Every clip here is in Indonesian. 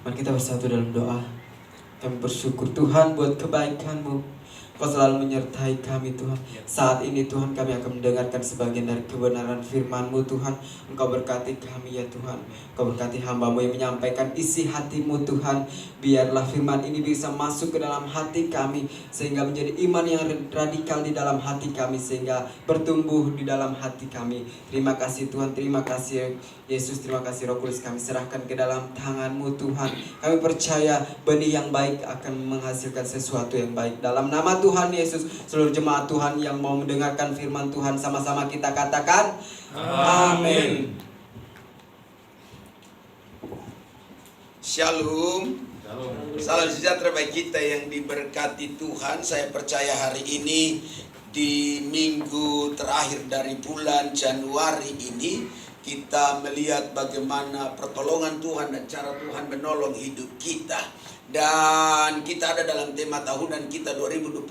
Mari kita bersatu dalam doa. Kami bersyukur Tuhan buat kebaikan-Mu. Kau selalu menyertai kami Tuhan. Saat ini Tuhan kami akan mendengarkan sebagian dari kebenaran firman-Mu Tuhan. Engkau berkati kami ya Tuhan. Engkau berkati hamba-Mu yang menyampaikan isi hati-Mu Tuhan. Biarlah firman ini bisa masuk ke dalam hati kami, sehingga menjadi iman yang radikal di dalam hati kami, sehingga bertumbuh di dalam hati kami. Terima kasih Tuhan, terima kasih Yesus, terima kasih Roh Kudus. Kami serahkan ke dalam tangan-Mu Tuhan. Kami percaya benih yang baik akan menghasilkan sesuatu yang baik. Dalam nama Tuhan Yesus, seluruh jemaat Tuhan yang mau mendengarkan firman Tuhan, sama-sama kita katakan amin. Shalom. Salam sejahtera bagi kita yang diberkati Tuhan. Saya percaya hari ini di minggu terakhir dari bulan Januari ini kita melihat bagaimana pertolongan Tuhan dan cara Tuhan menolong hidup kita. Dan kita ada dalam tema tahunan kita 2022.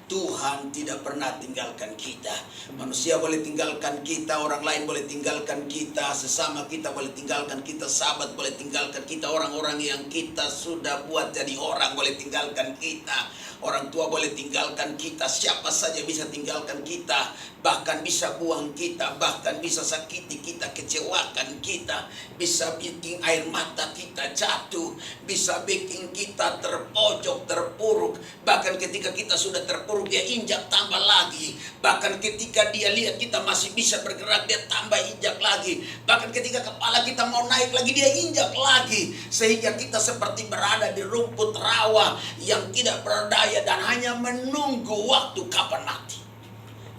Tuhan tidak pernah tinggalkan kita. Manusia boleh tinggalkan kita, orang lain boleh tinggalkan kita, sesama kita boleh tinggalkan kita, sahabat boleh tinggalkan kita, orang-orang yang kita sudah buat jadi orang boleh tinggalkan kita, orang tua boleh tinggalkan kita, siapa saja bisa tinggalkan kita, bahkan bisa buang kita, bahkan bisa sakiti kita, kecewakan kita, bisa bikin air mata kita jatuh, bisa bikin kita terpojok, terpuruk. Bahkan ketika kita sudah terpuruk, dia injak tambah lagi. Bahkan ketika dia lihat kita masih bisa bergerak, dia tambah injak lagi. Bahkan ketika kepala kita mau naik lagi, dia injak lagi. Sehingga kita seperti berada di rumput rawa yang tidak berdaya dan hanya menunggu waktu kapan mati.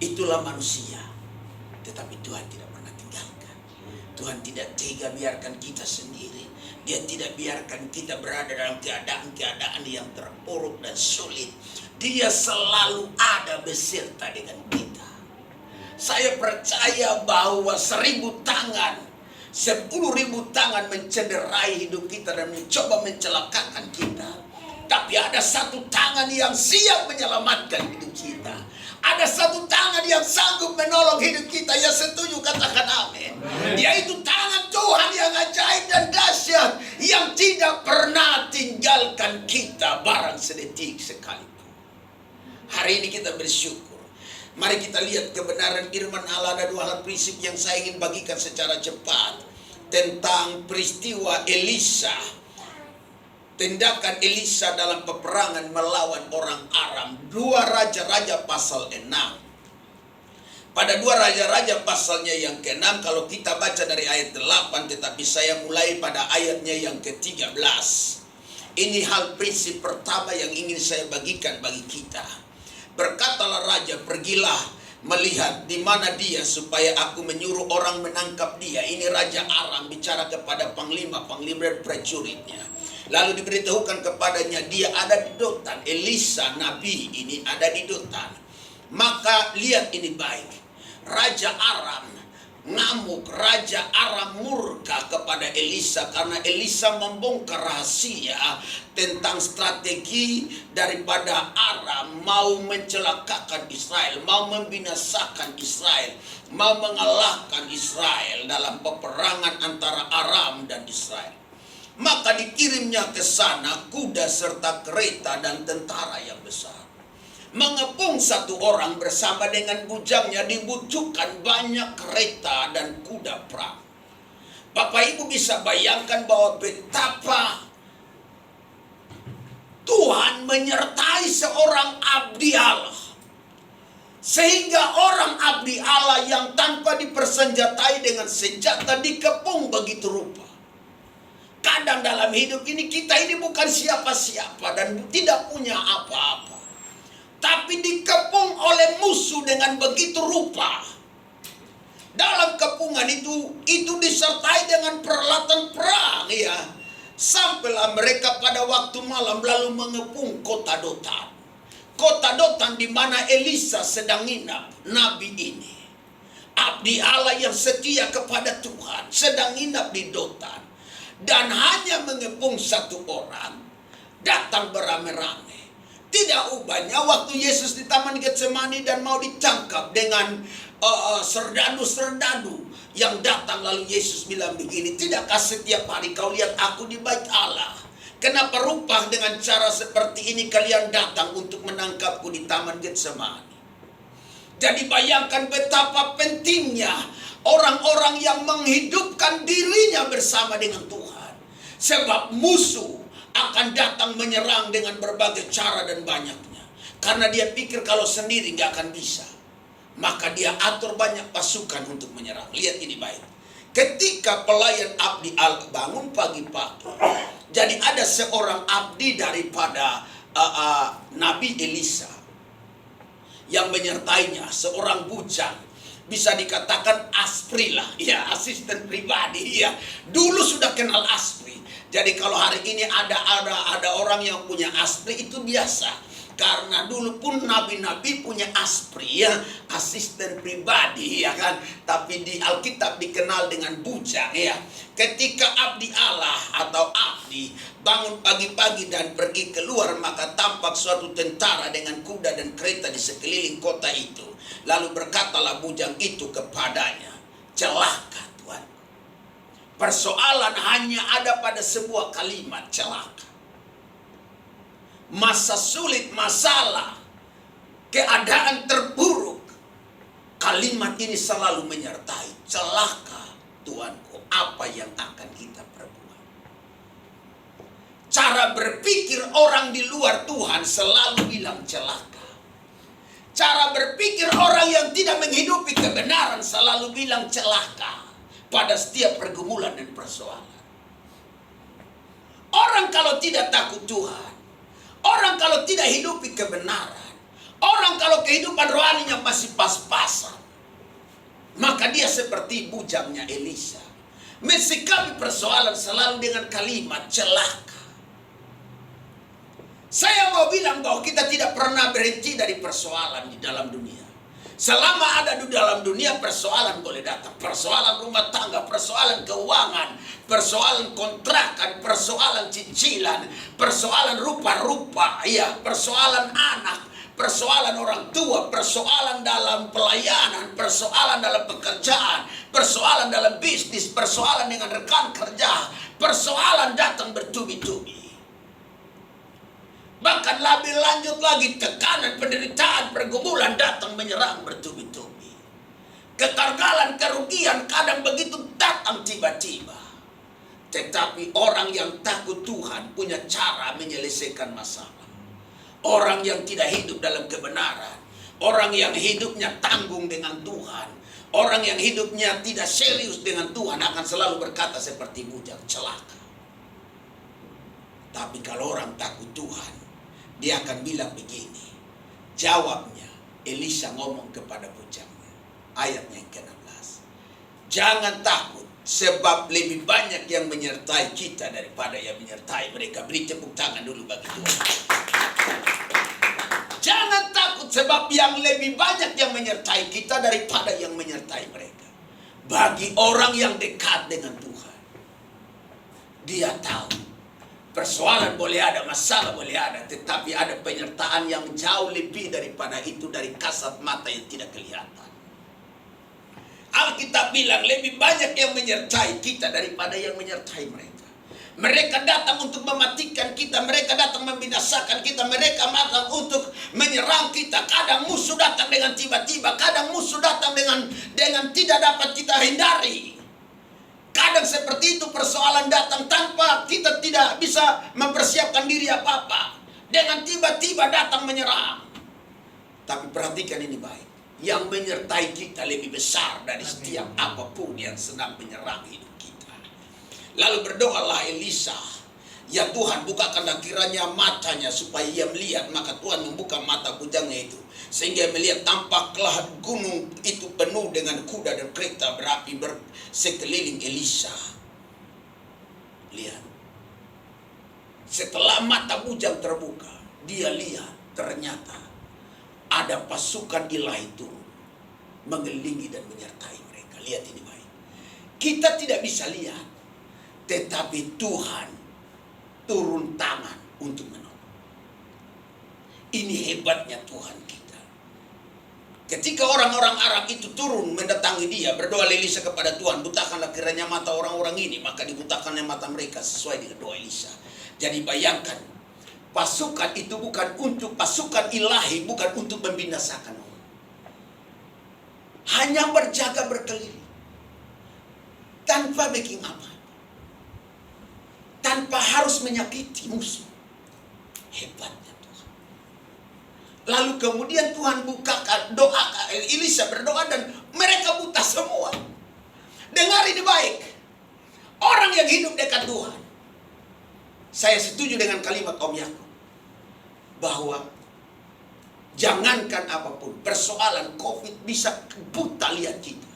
Itulah manusia. Tetapi Tuhan tidak pernah tinggalkan. Tuhan tidak tega biarkan kita sendiri. Dia tidak biarkan kita berada dalam keadaan-keadaan yang terpuruk dan sulit. Dia selalu ada beserta dengan kita. Saya percaya bahwa 1000 tangan, 10.000 tangan mencederai hidup kita dan mencoba mencelakakan kita. Tapi ada satu tangan yang siap menyelamatkan hidup kita. Ada satu tangan yang sanggup menolong hidup kita. Yang setuju katakan amin. Yaitu tangan Tuhan yang ajaib dan dahsyat, yang tidak pernah tinggalkan kita barang sedetik sekalipun. Hari ini kita bersyukur. Mari kita lihat kebenaran firman Allah. Ada 2 hal prinsip yang saya ingin bagikan secara cepat tentang peristiwa Elisa. Tindakan Elisa dalam peperangan melawan orang Aram. 2 Raja-Raja pasal 6. Pada 2 Raja-Raja pasalnya yang ke-6, kalau kita baca dari ayat 8, tetapi saya mulai pada ayatnya yang ke-13. Ini hal prinsip pertama yang ingin saya bagikan bagi kita. Berkatalah raja, pergilah melihat di mana dia supaya aku menyuruh orang menangkap dia. Ini Raja Aram bicara kepada panglima dan prajuritnya. Lalu diberitahukan kepadanya dia ada di Dotan. Elisa nabi ini ada di Dotan. Maka lihat ini baik. Raja Aram ngamuk, Raja Aram murka kepada Elisa karena Elisa membongkar rahasia tentang strategi daripada Aram mau mencelakakan Israel, mau membinasakan Israel, mau mengalahkan Israel dalam peperangan antara Aram dan Israel. Maka dikirimnya ke sana kuda serta kereta dan tentara yang besar. Mengepung satu orang bersama dengan bujangnya, dibutuhkan banyak kereta dan kuda perang. Bapak Ibu bisa bayangkan bahwa betapa Tuhan menyertai seorang abdi Allah. Sehingga orang abdi Allah yang tanpa dipersenjatai dengan senjata dikepung begitu rupa. Kadang dalam hidup ini kita ini bukan siapa-siapa dan tidak punya apa-apa, tapi dikepung oleh musuh dengan begitu rupa. Dalam kepungan itu disertai dengan peralatan perang ya. Sampailah mereka pada waktu malam lalu mengepung kota Dotan. Kota Dotan di mana Elisa sedang nginap. Nabi ini, abdi Allah yang setia kepada Tuhan, sedang nginap di Dotan. Dan hanya mengepung satu orang, datang beramai-ramai. Tidak ubahnya waktu Yesus di Taman Getsemani dan mau ditangkap dengan serdadu-serdadu yang datang, lalu Yesus bilang begini, tidakkah setiap hari kau lihat aku di bait Allah? Kenapa rupa dengan cara seperti ini kalian datang untuk menangkapku di Taman Getsemani? Jadi bayangkan betapa pentingnya orang-orang yang menghidupkan dirinya bersama dengan Tuhan. Sebab musuh akan datang menyerang dengan berbagai cara dan banyaknya. Karena dia pikir kalau sendiri nggak akan bisa. Maka dia atur banyak pasukan untuk menyerang. Lihat ini baik. Ketika pelayan abdi Allah bangun pagi-pagi. Jadi ada seorang abdi daripada Nabi Elisa yang menyertainya, seorang bujang. Bisa dikatakan aspri lah, ya, asisten pribadi, ya. Dulu sudah kenal aspri. Jadi kalau hari ini ada orang yang punya aspri itu biasa. Karena dulu pun nabi-nabi punya aspri, ya, asisten pribadi, ya kan. Tapi di Alkitab dikenal dengan bujang, ya. Ketika abdi Allah atau abdi bangun pagi-pagi dan pergi keluar, maka tampak suatu tentara dengan kuda dan kereta di sekeliling kota itu. Lalu berkatalah bujang itu kepadanya, celaka Tuhan. Persoalan hanya ada pada sebuah kalimat, celaka. Masa sulit, masalah, keadaan terburuk, kalimat ini selalu menyertai, celaka Tuanku, apa yang akan kita perbuat. Cara berpikir orang di luar Tuhan selalu bilang celaka. Cara berpikir orang yang tidak menghidupi kebenaran selalu bilang celaka pada setiap pergumulan dan persoalan. Orang kalau tidak takut Tuhan, orang kalau tidak hidupi kebenaran, orang kalau kehidupan rohaninya masih pas-pasan, maka dia seperti bujangnya Elisa. Mensikapi persoalan selalu dengan kalimat celaka. Saya mau bilang bahwa kita tidak pernah berhenti dari persoalan di dalam dunia. Selama ada di dalam dunia, persoalan boleh datang. Persoalan rumah tangga, persoalan keuangan, persoalan kontrakan, persoalan cicilan, persoalan rupa-rupa, ya, persoalan anak, persoalan orang tua, persoalan dalam pelayanan, persoalan dalam pekerjaan, persoalan dalam bisnis, persoalan dengan rekan kerja, persoalan datang bertubi-tubi. Bahkan lebih lanjut lagi, tekanan, penderitaan, pergumulan datang menyerang bertubi-tubi. Kegagalan, kerugian kadang begitu datang tiba-tiba. Tetapi orang yang takut Tuhan punya cara menyelesaikan masalah. Orang yang tidak hidup dalam kebenaran, orang yang hidupnya tanggung dengan Tuhan, orang yang hidupnya tidak serius dengan Tuhan akan selalu berkata seperti bujang, celaka. Tapi kalau orang takut Tuhan, dia akan bilang begini. Jawabnya, Elisa ngomong kepada bujangnya. Ayatnya yang ke-16. Jangan takut, sebab lebih banyak yang menyertai kita daripada yang menyertai mereka. Beri tepuk tangan dulu bagi Tuhan. Jangan takut, sebab yang lebih banyak yang menyertai kita daripada yang menyertai mereka. Bagi orang yang dekat dengan Tuhan, dia tahu persoalan boleh ada, masalah boleh ada, tetapi ada penyertaan yang jauh lebih daripada itu, dari kasat mata yang tidak kelihatan. Alkitab bilang lebih banyak yang menyertai kita daripada yang menyertai mereka. Mereka datang untuk mematikan kita, mereka datang membinasakan kita, mereka datang untuk menyerang kita. Kadang musuh datang dengan tiba-tiba, kadang musuh datang dengan tidak dapat kita hindari. Kadang seperti itu persoalan datang tanpa kita tidak bisa mempersiapkan diri apa-apa. Dengan tiba-tiba datang menyerang. Tapi perhatikan ini baik. Yang menyertai kita lebih besar dari setiap apapun yang sedang menyerang hidup kita. Lalu berdoalah Elisa. Ya Tuhan, bukakanlah kiranya matanya supaya ia melihat. Maka Tuhan membuka mata bujangnya itu, sehingga melihat tampaklah gunung itu penuh dengan kuda dan kereta berapi sekeliling Elisa. Lihat. Setelah mata bujang terbuka, dia lihat ternyata ada pasukan ilahi itu mengelilingi dan menyertai mereka. Lihat ini baik. Kita tidak bisa lihat, tetapi Tuhan turun tangan untuk menolong. Ini hebatnya Tuhan kita. Ketika orang-orang Arab itu turun mendatangi dia, berdoa Elisa kepada Tuhan, butakanlah kiranya mata orang-orang ini, maka dibutakannya mata mereka sesuai dengan doa Elisa. Jadi bayangkan, pasukan itu bukan untuk pasukan ilahi, bukan untuk membinasakan orang. Hanya berjaga berkeliling. Tanpa bikin apa. Tanpa harus menyakiti musuh. Hebatnya Tuhan. Lalu kemudian Tuhan bukakan doa, Elisa berdoa dan mereka buta semua. Dengar ini baik. Orang yang hidup dekat Tuhan. Saya setuju dengan kalimat Om Yakub. Bahwa jangankan apapun, persoalan COVID bisa buta lihat kita.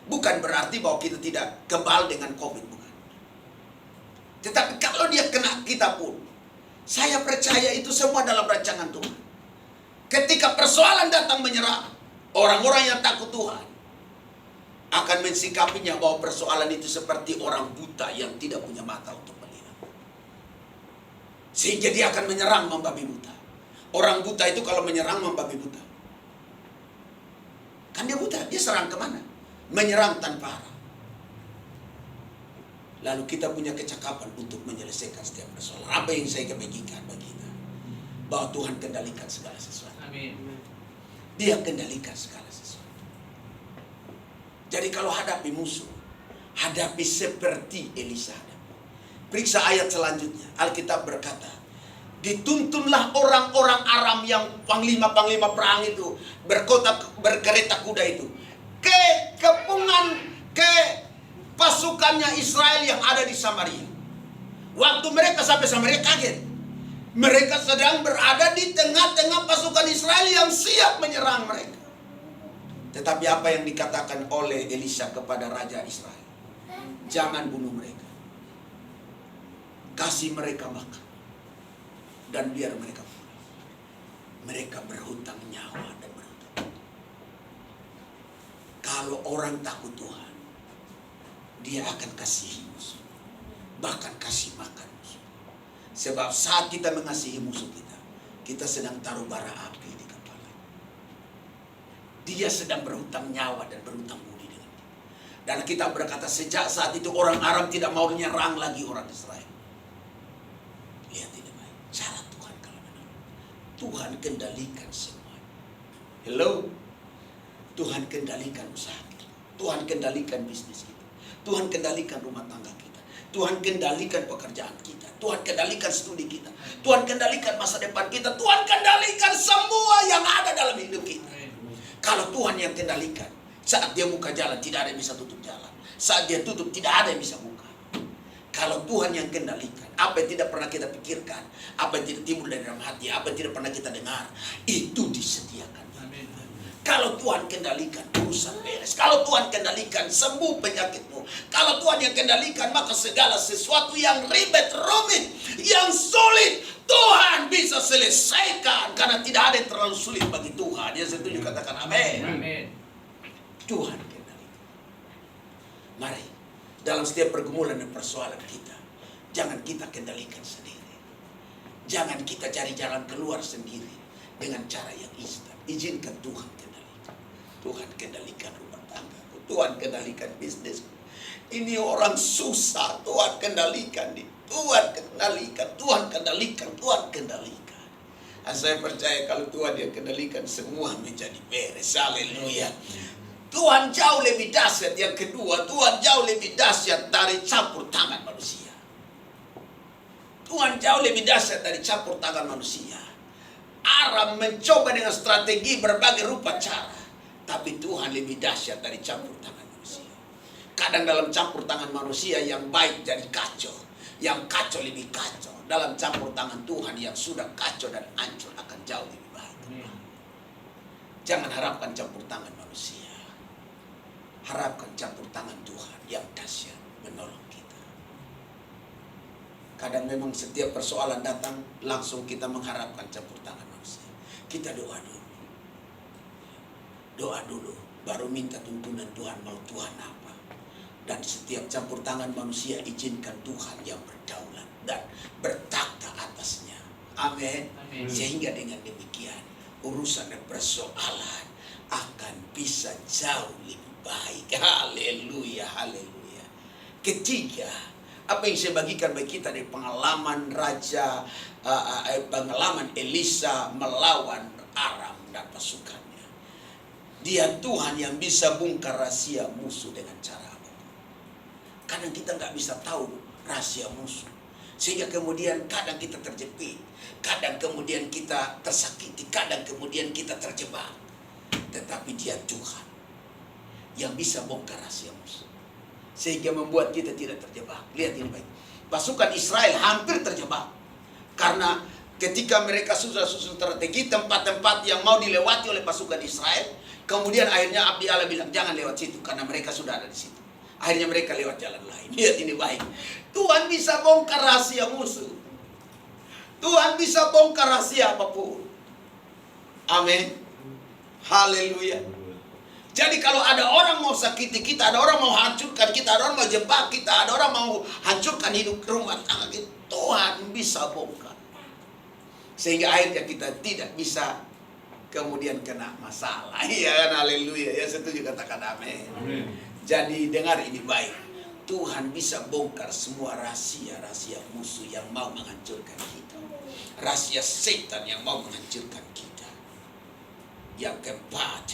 Bukan berarti bahwa kita tidak kebal dengan COVID, bukan. Tetapi kalau dia kena kita pun, saya percaya itu semua dalam rancangan Tuhan. Ketika persoalan datang menyerang, orang-orang yang takut Tuhan akan mensikapinya bahwa persoalan itu seperti orang buta yang tidak punya mata untuk melihat. Sehingga dia akan menyerang membabi buta. Orang buta itu kalau menyerang membabi buta. Kan dia buta, dia serang kemana? Menyerang tanpa arah. Lalu kita punya kecakapan untuk menyelesaikan setiap persoalan. Apa yang saya bagikan bagi kita? Bahwa Tuhan kendalikan segala sesuatu. Amin. Dia kendalikan segala sesuatu. Jadi kalau hadapi musuh, hadapi seperti Elisa. Periksa ayat selanjutnya. Alkitab berkata, dituntunlah orang-orang Aram yang panglima-panglima perang itu, berkereta kuda itu, ke pasukannya Israel yang ada di Samaria. Waktu mereka sampai Samaria kaget. Mereka sedang berada di tengah-tengah pasukan Israel yang siap menyerang mereka. Tetapi apa yang dikatakan oleh Elisa kepada Raja Israel? Jangan bunuh mereka. Kasih mereka makan. Dan biar mereka pulang. Mereka berhutang nyawa dan berhutang. Kalau orang takut Tuhan, dia akan kasih musuh. Bahkan kasih makan musuh. Sebab saat kita mengasihi musuh kita, kita sedang taruh bara api di kepala. Dia sedang berhutang nyawa dan berhutang budi dengan kita. Dan kita berkata sejak saat itu orang Aram tidak mau menyerang lagi orang Israel. Lihat ini baik. Cara Tuhan kalau menolong. Tuhan kendalikan semua. Hello. Tuhan kendalikan usaha kita. Tuhan kendalikan bisnis kita. Tuhan kendalikan rumah tangga kita. Tuhan kendalikan pekerjaan kita. Tuhan kendalikan studi kita. Tuhan kendalikan masa depan kita. Tuhan kendalikan semua yang ada dalam hidup kita. Kalau Tuhan yang kendalikan, saat dia buka jalan tidak ada yang bisa tutup jalan. Saat dia tutup tidak ada yang bisa buka. Kalau Tuhan yang kendalikan, apa yang tidak pernah kita pikirkan, apa yang tidak timbul dari dalam hati, apa yang tidak pernah kita dengar, itu disediakan. Kalau Tuhan kendalikan, urusan beres. Kalau Tuhan kendalikan, sembuh penyakitmu. Kalau Tuhan yang kendalikan, maka segala sesuatu yang ribet, rumit, yang sulit, Tuhan bisa selesaikan. Karena tidak ada yang terlalu sulit bagi Tuhan. Yang setuju katakan amin. Amin. Tuhan kendalikan. Mari, dalam setiap pergumulan dan persoalan kita, jangan kita kendalikan sendiri. Jangan kita cari jalan keluar sendiri dengan cara yang instan. Izinkan Tuhan kendalikan. Tuhan kendalikan rumah tanggaku. Tuhan kendalikan bisnisku. Ini orang susah. Tuhan kendalikan. Tuhan kendalikan. Tuhan kendalikan. Tuhan kendalikan. Dan saya percaya kalau Tuhan yang kendalikan, semua menjadi beres. Haleluya. Tuhan jauh lebih dahsyat. Yang kedua, Tuhan jauh lebih dahsyat dari campur tangan manusia. Tuhan jauh lebih dahsyat dari campur tangan manusia. Aram mencoba dengan strategi berbagai rupa cara. Tapi Tuhan lebih dahsyat dari campur tangan manusia. Kadang dalam campur tangan manusia yang baik jadi kacau. Yang kacau lebih kacau. Dalam campur tangan Tuhan yang sudah kacau dan hancur akan jauh lebih baik. Jangan harapkan campur tangan manusia. Harapkan campur tangan Tuhan yang dahsyat menolong kita. Kadang memang setiap persoalan datang langsung kita mengharapkan campur tangan manusia. Kita doa dulu. Doa dulu, baru minta tuntunan Tuhan, mau Tuhan apa. Dan setiap campur tangan manusia izinkan Tuhan yang berdaulat dan bertakhta atasnya. Amin. Sehingga dengan demikian urusan dan persoalan akan bisa jauh lebih baik. Haleluya, haleluya. Ketiga, apa yang saya bagikan bagi kita dari pengalaman pengalaman Elisa melawan Aram dan pasukannya. Dia Tuhan yang bisa bongkar rahasia musuh dengan cara apa? Kadang kita nggak bisa tahu rahasia musuh, sehingga kemudian kadang kita terjepit, kadang kemudian kita tersakiti, kadang kemudian kita terjebak. Tetapi dia Tuhan yang bisa bongkar rahasia musuh, sehingga membuat kita tidak terjebak. Lihat ini baik. Pasukan Israel hampir terjebak karena ketika mereka sudah susun strategi tempat-tempat yang mau dilewati oleh pasukan Israel, kemudian akhirnya abdi Allah bilang jangan lewat situ karena mereka sudah ada di situ. Akhirnya mereka lewat jalan lain. Lihat ini baik. Tuhan bisa bongkar rahasia musuh. Tuhan bisa bongkar rahasia apapun. Amin. Haleluya. Jadi kalau ada orang mau sakiti kita, ada orang mau hancurkan kita, ada orang mau jebak kita, ada orang mau hancurkan hidup rumah tangga kita, Tuhan bisa bongkar. Sehingga akhirnya kita tidak bisa kemudian kena masalah. Iya kan, haleluya. Ya setuju, katakan amin. Jadi dengar ini baik. Tuhan bisa bongkar semua rahasia-rahasia musuh yang mau menghancurkan kita. Rahasia setan yang mau menghancurkan kita. Yang keempat,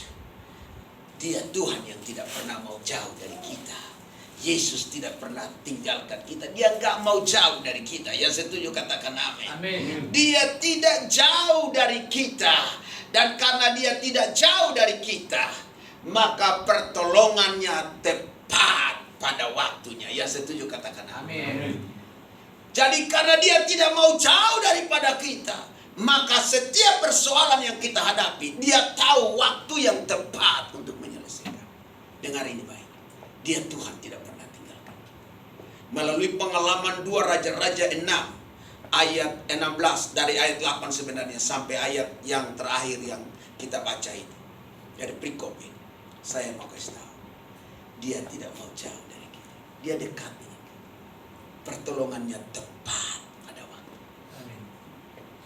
dia Tuhan yang tidak pernah mau jauh dari kita. Yesus tidak pernah tinggalkan kita. Dia nggak mau jauh dari kita. Yang setuju katakan amin. Amin. Dia tidak jauh dari kita. Dan karena dia tidak jauh dari kita, maka pertolongannya tepat pada waktunya. Yang setuju katakan amin. Jadi karena dia tidak mau jauh daripada kita, maka setiap persoalan yang kita hadapi, dia tahu waktu yang tepat untuk menyelesaikan. Dengar ini baik. Dia Tuhan tidak pernah tinggalkan. Melalui pengalaman 2 Raja-Raja 6 ayat 16, dari ayat 8 sebenarnya sampai ayat yang terakhir yang kita baca itu, dari perikop ini, saya mau kasih tahu, dia tidak mau jauh dari kita. Dia dekat dengan kita. Pertolongannya tepat pada waktu.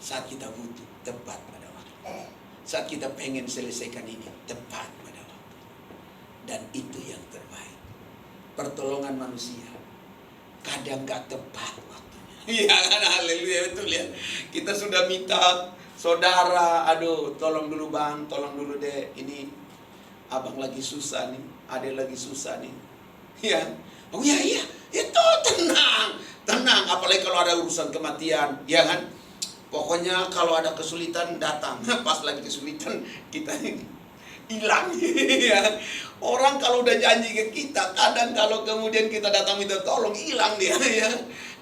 Saat kita butuh, tepat pada waktu. Saat kita pengen selesaikan ini, tepat pada waktu. Dan itu yang terbaik. Pertolongan manusia kadang gak tepat waktunya. Iya kan, haleluya, betul ya. Kita sudah minta saudara, aduh tolong dulu bang, tolong dulu deh, ini abang lagi susah nih, adek lagi susah nih. Ya, oh iya, itu tenang, apalagi kalau ada urusan kematian, ya kan. Pokoknya kalau ada kesulitan datang. Pas lagi kesulitan kita hilang. Ya. Orang kalau udah janji ke kita, kadang kalau kemudian kita datang minta tolong, hilang dia. Ya.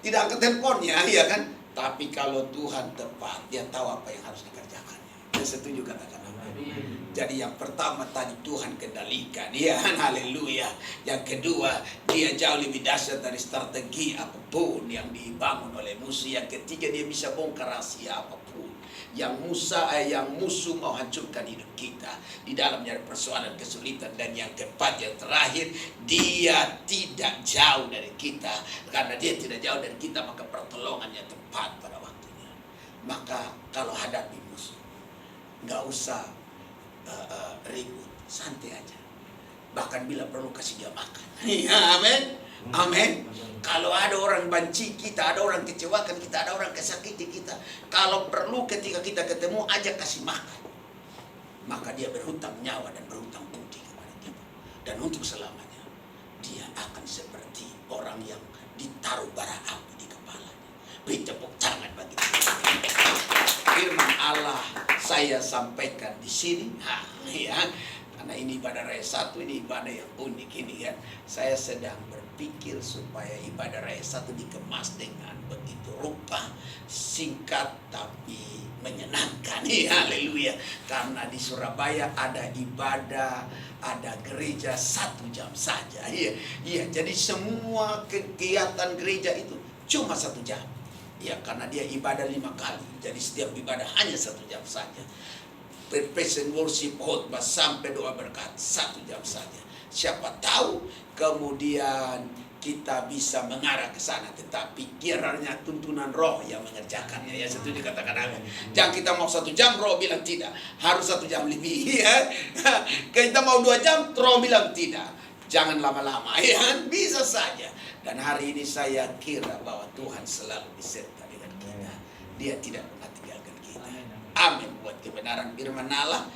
Tidak angkat teleponnya, ya kan. Tapi kalau Tuhan tepat, dia tahu apa yang harus dikerjakannya. Dia setuju katakan amin. Jadi yang pertama tadi Tuhan kendalikan, ya haleluya. Yang kedua, dia jauh lebih dahsyat dari strategi apapun yang dibangun oleh musuh. Yang ketiga, dia bisa bongkar rahasia apapun yang musuh mau hancurkan hidup kita di dalamnya ada persoalan, kesulitan. Dan yang keempat, yang terakhir, dia tidak jauh dari kita. Karena dia tidak jauh dari kita, maka pertolongannya tepat pada waktunya. Maka kalau hadapi musuh, nggak usah ribut, santai aja. Bahkan bila perlu kasih dia makan. Ya, amin. Amin. Kalau ada orang benci kita, ada orang kecewakan kita, ada orang kesakiti kita, kalau perlu ketika kita ketemu aja kasih makan. Maka dia berhutang nyawa dan berhutang budi kepada kita. Dan untuk selamanya dia akan seperti orang yang ditaruh bara api di kepalanya. Beri tepuk tangan bagi dia. Firman Allah saya sampaikan di sini. Nah, ya. Karena ini ibadah raya 1, ini ibadah yang unik ini kan. Saya sedang berpikir supaya ibadah raya 1 dikemas dengan begitu rupa, singkat tapi menyenangkan. Haleluya. Karena di Surabaya ada ibadah, ada gereja 1 jam saja. Iya, jadi semua kegiatan gereja itu cuma 1 jam. Ya, karena dia ibadah 5 kali. Jadi setiap ibadah hanya 1 jam saja. Present worship, khotbah sampai doa berkat 1 jam saja. Siapa tahu kemudian kita bisa mengarah ke sana, tetapi kiranya tuntunan roh yang mengerjakannya. Ya, setuju katakan amin. Jangan kita mau 1 jam, roh bilang tidak. Harus 1 jam lebih. Ya. Kita mau 2 jam, roh bilang tidak. Jangan lama-lama. Ya, bisa saja. Dan hari ini saya kira bahwa Tuhan selalu beserta dengan kita. Dia tidak pernah tinggalkan kita. Amin. Buat kebenaran firman Allah.